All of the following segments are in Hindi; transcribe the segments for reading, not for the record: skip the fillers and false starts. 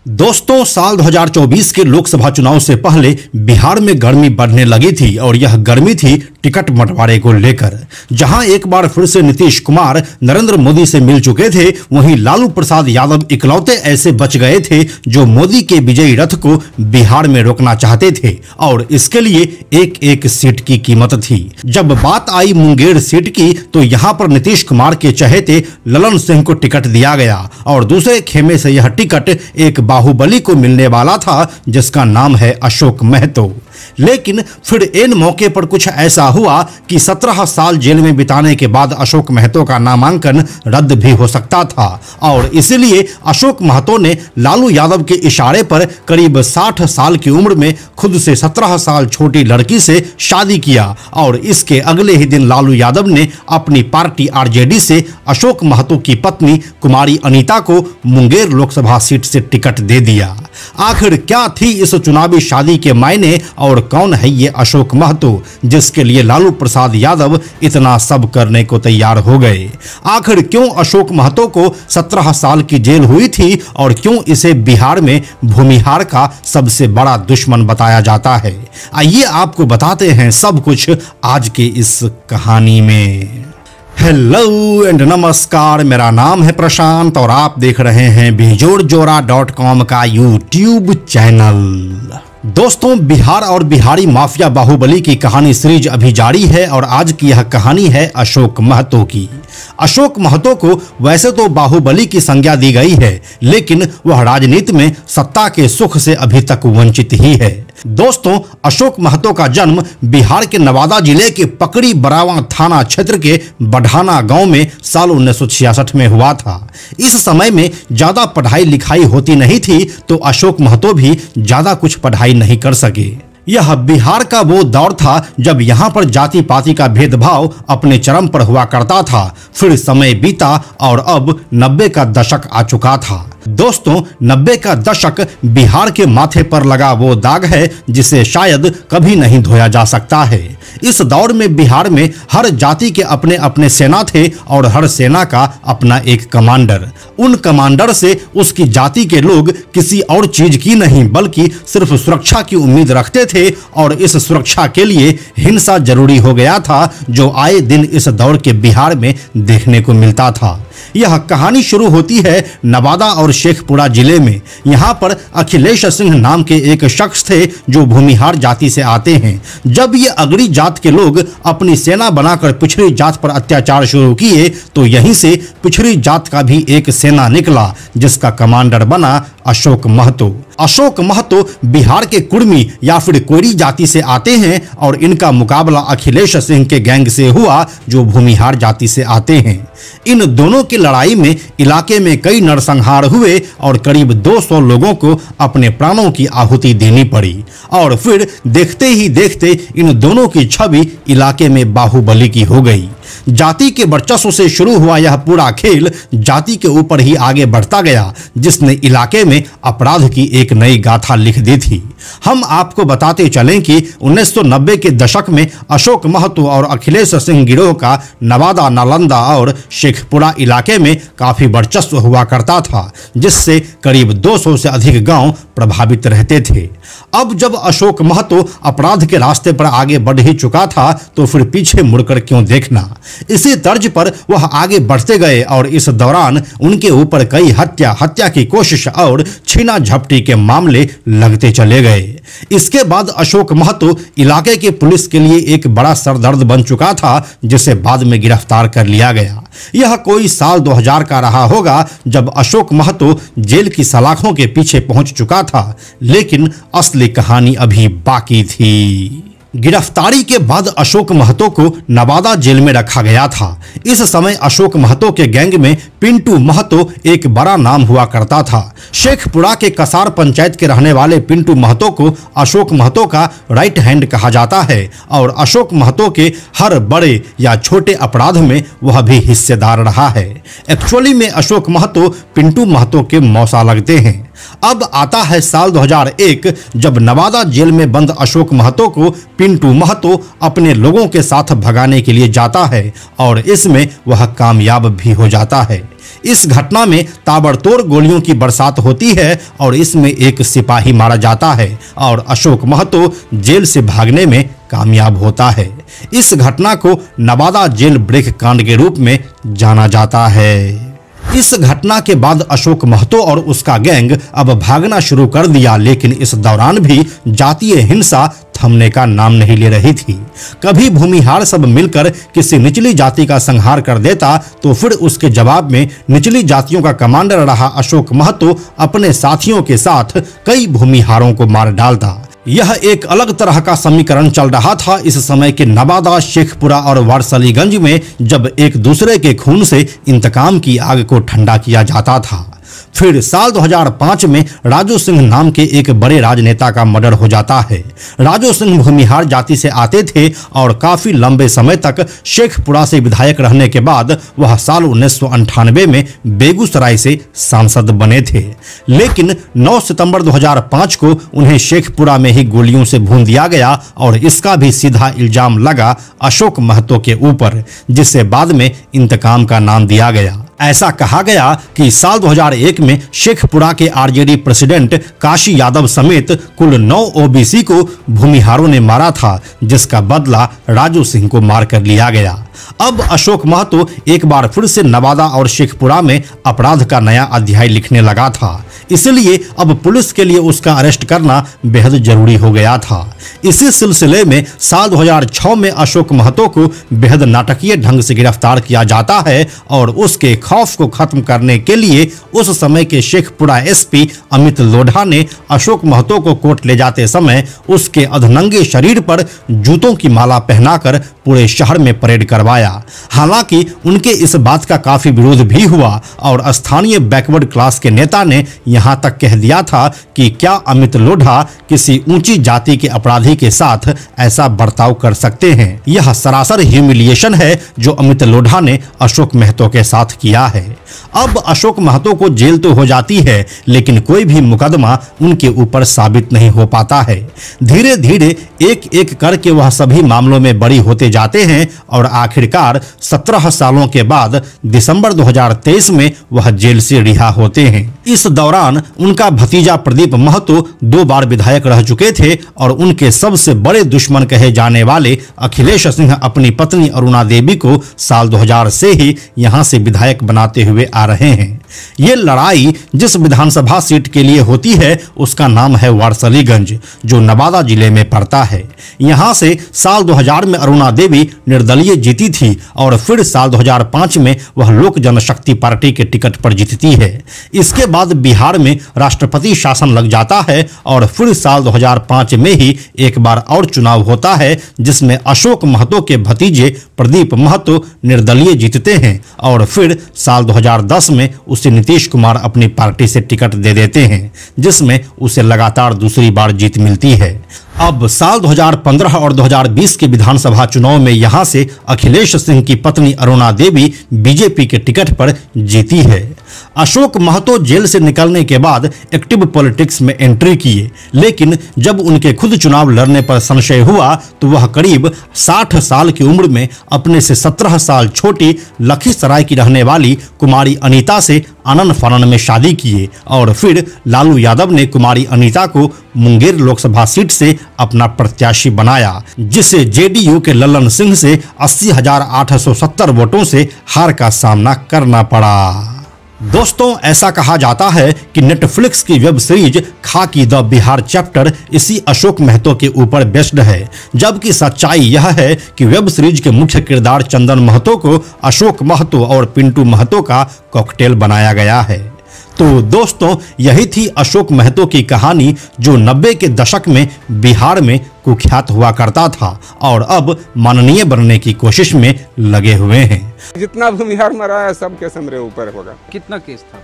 दोस्तों, साल 2024 के लोकसभा चुनाव से पहले बिहार में गर्मी बढ़ने लगी थी और यह गर्मी थी टिकट बंटवारे को लेकर। जहां एक बार फिर से नीतीश कुमार नरेंद्र मोदी से मिल चुके थे, वहीं लालू प्रसाद यादव इकलौते ऐसे बच गए थे जो मोदी के विजयी रथ को बिहार में रोकना चाहते थे और इसके लिए एक एक सीट की कीमत थी। जब बात आई मुंगेर सीट की तो यहां पर नीतीश कुमार के चहेते ललन सिंह को टिकट दिया गया और दूसरे खेमे से यह टिकट एक बाहुबली को मिलने वाला था जिसका नाम है अशोक महतो। लेकिन फिर इन मौके पर कुछ ऐसा हुआ कि 17 साल जेल में बिताने के बाद अशोक महतो का नामांकन रद्द भी हो सकता था और इसलिए अशोक महतो ने लालू यादव के इशारे पर करीब 60 साल की उम्र में खुद से 17 साल छोटी लड़की से शादी किया और इसके अगले ही दिन लालू यादव ने अपनी पार्टी आरजेडी से अशोक महतो की पत्नी कुमारी अनीता को मुंगेर लोकसभा सीट से टिकट दे दिया। आखिर क्या थी इस चुनावी शादी के मायने और कौन है ये अशोक महतो जिसके लिए लालू प्रसाद यादव इतना सब करने को तैयार हो गए? आखिर क्यों अशोक महतो को 17 साल की जेल हुई थी और क्यों इसे बिहार में भूमिहार का सबसे बड़ा दुश्मन बताया जाता है? आइए आपको बताते हैं सब कुछ आज के इस कहानी में। हेलो एंड नमस्कार, मेरा नाम है प्रशांत और आप देख रहे हैं बेजोड़जोड़ा.com का यूट्यूब चैनल। दोस्तों, बिहार और बिहारी माफिया बाहुबली की कहानी सीरीज अभी जारी है और आज की यह कहानी है अशोक महतो की। अशोक महतो को वैसे तो बाहुबली की संज्ञा दी गई है, लेकिन वह राजनीति में सत्ता के सुख से अभी तक वंचित ही है। दोस्तों, अशोक महतो का जन्म बिहार के नवादा जिले के पकड़ी बरावा थाना क्षेत्र के बढ़ाना गांव में साल 1966 में हुआ था। इस समय में ज्यादा पढ़ाई लिखाई होती नहीं थी तो अशोक महतो भी ज्यादा कुछ पढ़ाई नहीं कर सके। यह बिहार का वो दौर था जब यहाँ पर जाति पाति का भेदभाव अपने चरम पर हुआ करता था। फिर समय बीता और अब 90 का दशक आ चुका था। दोस्तों, 90 का दशक बिहार के माथे पर लगा वो दाग है जिसे शायद कभी नहीं धोया जा सकता है। इस दौर में बिहार में हर जाति के अपने अपने सेना थे और हर सेना का अपना एक कमांडर। उन कमांडर से उसकी जाति के लोग किसी और चीज की नहीं बल्कि सिर्फ सुरक्षा की उम्मीद रखते थे और इस सुरक्षा के लिए हिंसा जरूरी हो गया था, जो आए दिन इस दौर के बिहार में देखने को मिलता था। यह कहानी शुरू होती है नवादा और शेखपुरा जिले में। यहाँ पर अखिलेश सिंह नाम के एक शख्स थे जो भूमिहार जाति से आते हैं। जब ये अगड़ी जात के लोग अपनी सेना बनाकर पिछड़ी जात पर अत्याचार शुरू किए तो यहीं से पिछड़ी जात का भी एक सेना निकला जिसका कमांडर बना अशोक महतो। अशोक महतो बिहार के कुर्मी या फिर कोयरी जाति से आते हैं और इनका मुकाबला अखिलेश सिंह के गैंग से हुआ जो भूमिहार जाति से आते हैं। इन दोनों की लड़ाई में इलाके में कई नरसंहार हुए और करीब 200 लोगों को अपने प्राणों की आहुति देनी पड़ी और फिर देखते ही देखते इन दोनों की छवि इलाके में बाहुबली की हो गई। जाति के वर्चस्व से शुरू हुआ यह पूरा खेल जाति के ऊपर ही आगे बढ़ता गया, जिसने इलाके में अपराध की एक नई गाथा लिख दी थी। हम आपको बताते चलें कि 1990 के दशक में अशोक महतो और अखिलेश सिंह गिरोह का नवादा, नालंदा और शेखपुरा इलाके में काफी वर्चस्व हुआ करता था, जिससे करीब 200 से अधिक गांव प्रभावित रहते थे। अब जब अशोक महतो अपराध के रास्ते पर आगे बढ़ ही चुका था तो फिर पीछे मुड़कर क्यों देखना। इसी तर्ज पर वह आगे बढ़ते गए और इस दौरान उनके ऊपर कई हत्या की कोशिश और छीना झपटी के मामले लगते चले गए। इसके बाद अशोक महतो इलाके की पुलिस के लिए एक बड़ा सरदर्द बन चुका था, जिसे बाद में गिरफ्तार कर लिया गया। यह कोई साल 2000 का रहा होगा जब अशोक महतो जेल की सलाखों के पीछे पहुंच चुका था, लेकिन असली कहानी अभी बाकी थी। गिरफ्तारी के बाद अशोक महतो को नवादा जेल में रखा गया था। इस समय अशोक महतो के गैंग में पिंटू महतो एक बड़ा नाम हुआ करता था। शेखपुरा के कसार पंचायत के रहने वाले पिंटू महतो को अशोक महतो का राइट हैंड कहा जाता है और अशोक महतो के हर बड़े या छोटे अपराध में वह भी हिस्सेदार रहा है। एक्चुअली में अशोक महतो पिंटू महतो के मौसा लगते हैं। अब आता है साल 2001 जब नवादा जेल में बंद अशोक महतो को पिंटू महतो अपने लोगों के साथ भगाने के लिए जाता है और इसमें वह कामयाब भी हो जाता है। इस घटना में ताबड़तोड़ गोलियों की बरसात होती है और इसमें एक सिपाही मारा जाता है और अशोक महतो जेल से भागने में कामयाब होता है। इस घटना को नवादा जेल ब्रेक कांड के रूप में जाना जाता है। इस घटना के बाद अशोक महतो और उसका गैंग अब भागना शुरू कर दिया, लेकिन इस दौरान भी जातीय हिंसा थमने का नाम नहीं ले रही थी। कभी भूमिहार सब मिलकर किसी निचली जाति का संहार कर देता तो फिर उसके जवाब में निचली जातियों का कमांडर रहा अशोक महतो अपने साथियों के साथ कई भूमिहारों को मार डालता। यह एक अलग तरह का समीकरण चल रहा था इस समय के नवादा, शेखपुरा और वारसलीगंज में, जब एक दूसरे के खून से इंतकाम की आग को ठंडा किया जाता था। फिर साल 2005 में राजू सिंह नाम के एक बड़े राजनेता का मर्डर हो जाता है। राजू सिंह भूमिहार जाति से आते थे और काफी लंबे समय तक शेखपुरा से विधायक रहने के बाद वह साल 1998 में बेगूसराय से सांसद बने थे। लेकिन 9 सितंबर 2005 को उन्हें शेखपुरा में ही गोलियों से भून दिया गया और इसका भी सीधा इल्जाम लगा अशोक महतो के ऊपर, जिसे बाद में इंतकाम का नाम दिया गया। ऐसा कहा गया कि साल 2001 में शेखपुरा के आरजेडी प्रेसिडेंट काशी यादव समेत कुल 9 ओबीसी को भूमिहारों ने मारा था, जिसका बदला राजू सिंह को मारकर लिया गया। अब अशोक महतो एक बार फिर से नवादा और शेखपुरा में अपराध का नया अध्याय लिखने लगा था, इसलिए अब पुलिस के लिए उसका अरेस्ट करना बेहद जरूरी हो गया था। इसी सिलसिले में साल 2006 में अशोक महतो को बेहद नाटकीय ढंग से गिरफ्तार किया जाता है और उसके खौफ को खत्म करने के लिए उस समय के शेखपुरा एसपी अमित लोढ़ा ने अशोक महतो को कोर्ट ले जाते समय उसके अधनंगे शरीर पर जूतों की माला पहनाकर पूरे शहर में परेड करवाया। हालांकि उनके इस बात का काफी विरोध भी हुआ और स्थानीय बैकवर्ड क्लास के नेता ने यहां तक कह दिया था कि क्या अमित लोढ़ा किसी ऊंची जाति के अपराधी के साथ ऐसा बर्ताव कर सकते हैं। यह सरासर ह्यूमिलिएशन है जो अमित लोढ़ा ने अशोक महतो के साथ किया है। अब अशोक महतो को जेल तो हो जाती है, लेकिन कोई भी मुकदमा उनके ऊपर साबित नहीं हो पाता है। धीरे धीरे एक एक करके वह सभी मामलों में बरी होते जाते हैं और आखिरकार 17 सालों के बाद दिसंबर 2023 में वह जेल से रिहा होते हैं। इस दौरान उनका भतीजा प्रदीप महतो 2 बार विधायक रह चुके थे और उनके सबसे बड़े दुश्मन कहे जाने वाले अखिलेश सिंह अपनी पत्नी अरुणा देवी को साल 2000 से ही यहां से विधायक बनाते हुए आ रहे हैं। ये लड़ाई जिस विधानसभा सीट के लिए होती है उसका नाम है वारसलीगंज, जो नवादा जिले में पड़ता है। यहां से साल 2000 में अरुणा देवी निर्दलीय जीती थी और फिर साल 2005 में वह लोक जनशक्ति पार्टी के टिकट पर जीतती है। इसके बाद बिहार में राष्ट्रपति शासन लग जाता है और फिर साल 2005 में ही एक बार और चुनाव होता है, जिसमें अशोक महतो के भतीजे प्रदीप महतो निर्दलीय जीतते हैं और फिर साल 2010 में उसे नीतीश कुमार अपनी पार्टी से टिकट दे देते हैं, जिसमें उसे लगातार दूसरी बार जीत मिलती है। अब साल 2015 और 2020 के विधानसभा चुनाव में यहां से अखिलेश सिंह की पत्नी अरुणा देवी बीजेपी के टिकट पर जीती है। अशोक महतो जेल से निकलने के बाद एक्टिव पॉलिटिक्स में एंट्री किए, लेकिन जब उनके खुद चुनाव लड़ने पर संशय हुआ तो वह करीब 60 साल की उम्र में अपने से 17 साल छोटी लखीसराय की रहने वाली कुमारी अनीता से आनन फानन में शादी किए और फिर लालू यादव ने कुमारी अनीता को मुंगेर लोकसभा सीट से अपना प्रत्याशी बनाया, जिसे जेडीयू के ललन सिंह से 80,870 वोटों से हार का सामना करना पड़ा। दोस्तों, ऐसा कहा जाता है कि नेटफ्लिक्स की वेब सीरीज खाकी द बिहार चैप्टर इसी अशोक महतो के ऊपर बेस्ड है, जबकि सच्चाई यह है कि वेब सीरीज के मुख्य किरदार चंदन महतो को अशोक महतो और पिंटू महतो का कॉकटेल बनाया गया है। तो दोस्तों, यही थी अशोक महतो की कहानी, जो 90 के दशक में बिहार में कुख्यात हुआ करता था और अब माननीय बनने की कोशिश में लगे हुए हैं। जितना भूमिहार मरा है सब केस हमरे ऊपर होगा। कितना केस था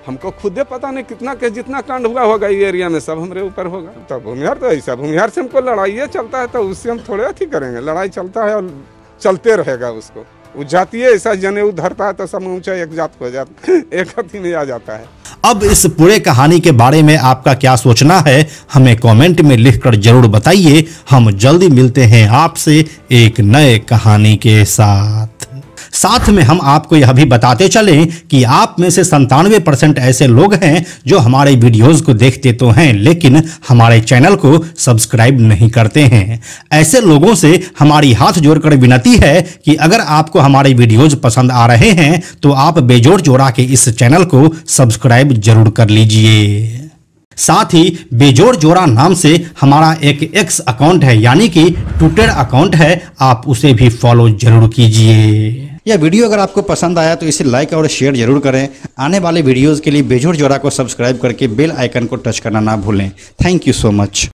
हमको खुद पता नहीं, कितना केस जितना कांड हुआ होगा ये एरिया में सब हमरे ऊपर होगा। तो भूमिहार तो ऐसा, भूमिहार से हमको लड़ाई चलता है तो उससे हम थोड़े अथी करेंगे। लड़ाई चलता है और चलते रहेगा। उसको वो जातीय ऐसा जनेऊ धरता है तो सब ऊंचा एक जात हो जाता, एक अथी में आ जाता है। अब इस पूरे कहानी के बारे में आपका क्या सोचना है, हमें कमेंट में लिखकर जरूर बताइए। हम जल्दी मिलते हैं आपसे एक नए कहानी के साथ। साथ में हम आपको यह भी बताते चलें कि आप में से 97% ऐसे लोग हैं जो हमारे वीडियोस को देखते तो हैं लेकिन हमारे चैनल को सब्सक्राइब नहीं करते हैं। ऐसे लोगों से हमारी हाथ जोड़कर विनती है कि अगर आपको हमारे वीडियोस पसंद आ रहे हैं तो आप बेजोड़ जोड़ा के इस चैनल को सब्सक्राइब जरूर कर लीजिए। साथ ही बेजोड़ जोड़ा नाम से हमारा एक एक्स अकाउंट है यानी कि ट्विटर अकाउंट है, आप उसे भी फॉलो जरूर कीजिए। यह वीडियो अगर आपको पसंद आया तो इसे लाइक और शेयर जरूर करें। आने वाले वीडियोस के लिए बेजोड़ जोड़ा को सब्सक्राइब करके बेल आइकन को टच करना ना भूलें। Thank you so much.